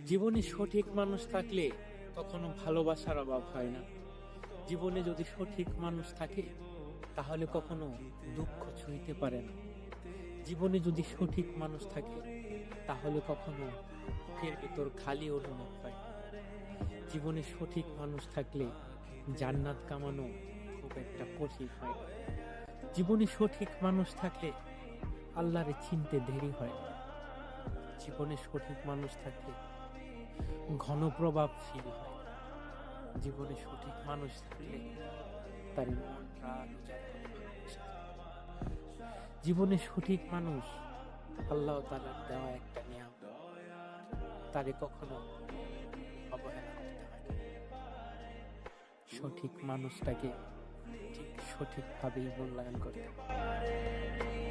জীবনে সঠিক মানুষ থাকলে কখনো ভালোবাসার অভাব হয় না। জীবনে যদি সঠিক মানুষ থাকে তাহলে কখনো দুঃখ ছুঁইতে পারে না। জীবনে যদি সঠিক মানুষ থাকে তাহলে কখনো বুকের ভিতর খালি অনুভব হয় না। জীবনে সঠিক মানুষ থাকলে জান্নাত কামানো খুব একটা কঠিন হয় না। জীবনে সঠিক মানুষ থাকলে আল্লাহরে চিনতে দেরি হয় না। জীবনে সঠিক মানুষ থাকলে ঘন প্রভাব ফিল হয় না। জীবনে সঠিক মানুষ থাকলে তার মন প্রাণ উজাড় করে ভালোবাসা যায়। জীবনে সঠিক মানুষ আল্লাহ তাআলার দেওয়া একটা নিয়ামত, তারে কখনো অবহেলা করতে হয় না। সঠিক মানুষটাকে ঠিক সঠিকভাবেই মূল্যায়ন করতে হবে।